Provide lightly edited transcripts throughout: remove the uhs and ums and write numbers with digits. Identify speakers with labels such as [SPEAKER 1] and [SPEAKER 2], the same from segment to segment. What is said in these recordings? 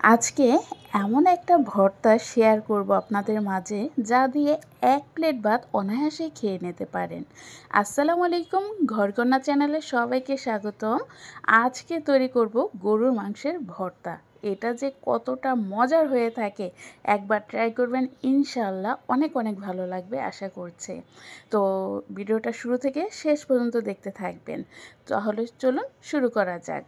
[SPEAKER 1] আজকে এমন একটা ভর্তা শেয়ার করব আপনাদের মাঝে যা দিয়ে এক প্লেট ভাত অনায়াসে খেয়ে নিতে পারেন। আসসালামু আলাইকুম, ঘরকন্যা চ্যানেলে সবাইকে স্বাগতম। আজকে তৈরি করব গরুর মাংসের ভর্তা। এটা যে কতটা মজার হয়ে থাকে একবার ট্রাই করবেন, ইনশাআল্লাহ অনেক অনেক ভালো লাগবে আশা করছি। তো ভিডিওটা শুরু থেকে শেষ পর্যন্ত দেখতে থাকবেন। তাহলে চলুন শুরু করা যাক।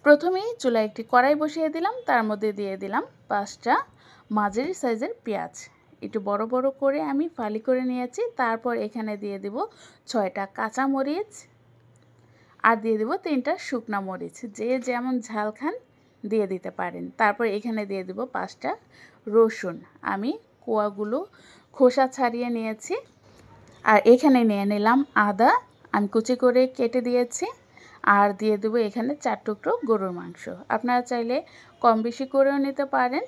[SPEAKER 1] প্রথমেই চুলায় একটি কড়াই বসিয়ে দিলাম, তার মধ্যে দিয়ে দিলাম 5টা মাঝারি সাইজের পেঁয়াজ। একটু বড় বড় করে আমি ফালি করে নিয়েছি। তারপর এখানে দিয়ে দেব 6টা কাঁচা মরিচ আর দিয়ে দেব 3টা শুকনা মরিচ, যে যেমন ঝাল খান দিয়ে দিতে পারেন। তারপর এখানে দিয়ে দেব 5টা রসুন, আমি কোয়াগুলো খোসা ছাড়িয়ে নিয়েছি। আর এখানে নিয়ে নিলাম আদা, আমি কুচি করে কেটে দিয়েছি। আর দিয়ে দেবো এখানে 4 টুকরো গরুর মাংস। আপনারা চাইলে কম বেশি করেও নিতে পারেন,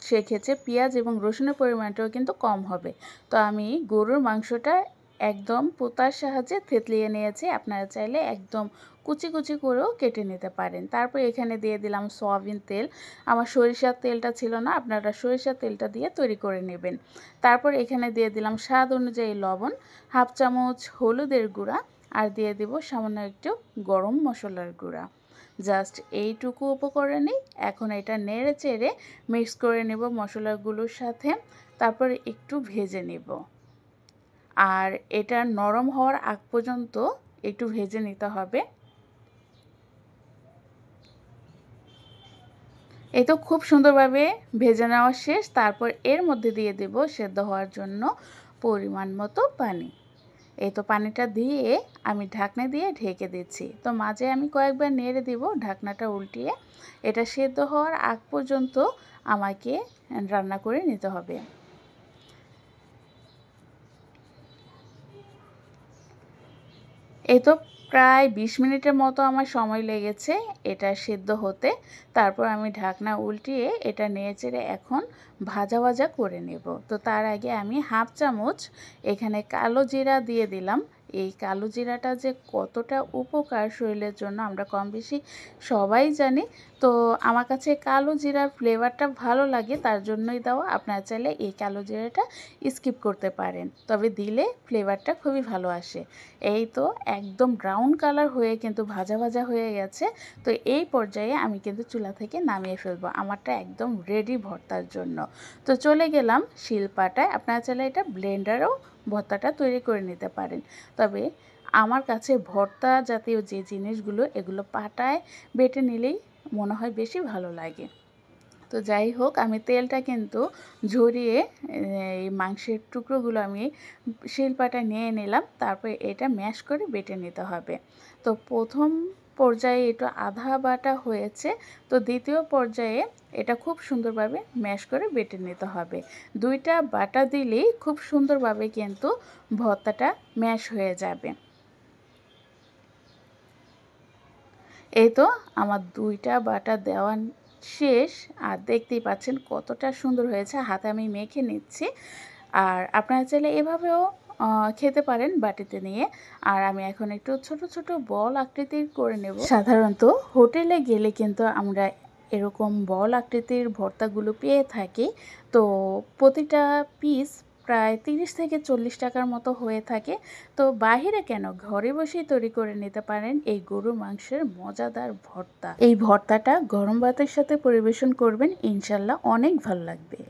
[SPEAKER 1] সেক্ষেত্রে পেঁয়াজ এবং রসুনের পরিমাণটাও কিন্তু কম হবে। তো আমি গরুর মাংসটা একদম পোতার সাহায্যে থেতলিয়ে নিয়েছি, আপনারা চাইলে একদম কুচি কুচি করেও কেটে নিতে পারেন। তারপর এখানে দিয়ে দিলাম সয়াবিন তেল। আমার সরিষার তেলটা ছিল না, আপনারা সরিষার তেলটা দিয়ে তৈরি করে নেবেন। তারপর এখানে দিয়ে দিলাম স্বাদ অনুযায়ী লবণ, হাফ চামচ হলুদের গুঁড়া, আর দিয়ে দেব সামান্য একটু গরম মশলার গুঁড়া। জাস্ট এইটুকু উপকরণেই এখন এটা নেড়ে চেড়ে মিক্স করে নেব মশলাগুলোর সাথে। তারপর একটু ভেজে নেব, আর এটা নরম হওয়ার আগ পর্যন্ত একটু ভেজে নিতে হবে। এই তো খুব সুন্দরভাবে ভেজে নেওয়া শেষ। তারপর এর মধ্যে দিয়ে দেব সেদ্ধ হওয়ার জন্য পরিমাণ মতো পানি। এই তো পানিটা দিয়ে আমি ঢাকনা দিয়ে ঢেকে দিচ্ছি। তো মাঝে আমি কয়েকবার নেড়ে দিব ঢাকনাটা উল্টিয়ে। এটা সেদ্ধ হওয়ার আগ পর্যন্ত আমাকে রান্না করে নিতে হবে। এই তো প্রায় 20 মিনিটের মতো আমার সময় লেগেছে এটা সেদ্ধ হতে। তারপর আমি ঢাকনা উল্টিয়ে এটা নেড়েচেড়ে এখন ভাজা ভাজা করে নেব। তো তার আগে আমি হাফ চামচ এখানে কালো জিরা দিয়ে দিলাম। এই কালো জিরাটা যে কতটা উপকার শরীরের জন্য আমরা কম বেশি সবাই জানি। তো আমার কাছে কালো জিরার ফ্লেভারটা ভালো লাগে, তার জন্যই দেওয়া। আপনারা চাইলে এই কালো জিরাটা স্কিপ করতে পারেন, তবে দিলে ফ্লেভারটা খুবই ভালো আসে। এই তো একদম ব্রাউন কালার হয়ে কিন্তু ভাজা ভাজা হয়ে গেছে। তো এই পর্যায়ে আমি কিন্তু চুলা থেকে নামিয়ে ফেলবো, আমারটা একদম রেডি ভর্তার জন্য। তো চলে গেলাম শিলপাটায়। আপনারা চাইলে এটা ব্লেন্ডারেও ভর্তাটা তৈরি করে নিতে পারেন, তবে আমার কাছে ভর্তা জাতীয় যে জিনিসগুলো এগুলো পাটায় বেটে নিলেই মনে হয় বেশি ভালো লাগে। তো যাই হোক, আমি তেলটা কিন্তু ঝরিয়ে এই মাংসের টুকরোগুলো আমি শিলপাটায় নিয়ে নিলাম। তারপর এটা ম্যাশ করে বেটে নিতে হবে। তো প্রথম পর্যায়ে এটা আধা বাটা হয়েছে, তো দ্বিতীয় পর্যায়ে এটা খুব সুন্দরভাবে ম্যাশ করে বেটে নিতে হবে। 2টা বাটা দিলেই খুব সুন্দরভাবে কিন্তু ভর্তাটা ম্যাশ হয়ে যাবে। এই তো আমার 2টা বাটা দেওয়া শেষ, আর দেখতেই পাচ্ছেন কতটা সুন্দর হয়েছে। হাতে আমি মেখে নিচ্ছি। আর আপনারা চাইলে এভাবেও খেতে পারেন বাটিতে নিয়ে। আর আমি এখন একটু ছোট ছোট বল আকৃতির করে নেব। সাধারণত হোটেলে গেলে কিন্তু আমরা এরকম বল আকৃতির ভর্তাগুলো পেয়ে থাকি। তো প্রতিটা পিস প্রায় 30 থেকে 40 টাকার মতো হয়ে থাকে। তো বাহিরে কেন, ঘরে বসেই তৈরি করে নিতে পারেন এই গরুর মাংসের মজাদার ভর্তা। এই ভর্তাটা গরম ভাতের সাথে পরিবেশন করবেন, ইনশাল্লাহ অনেক ভালো লাগবে।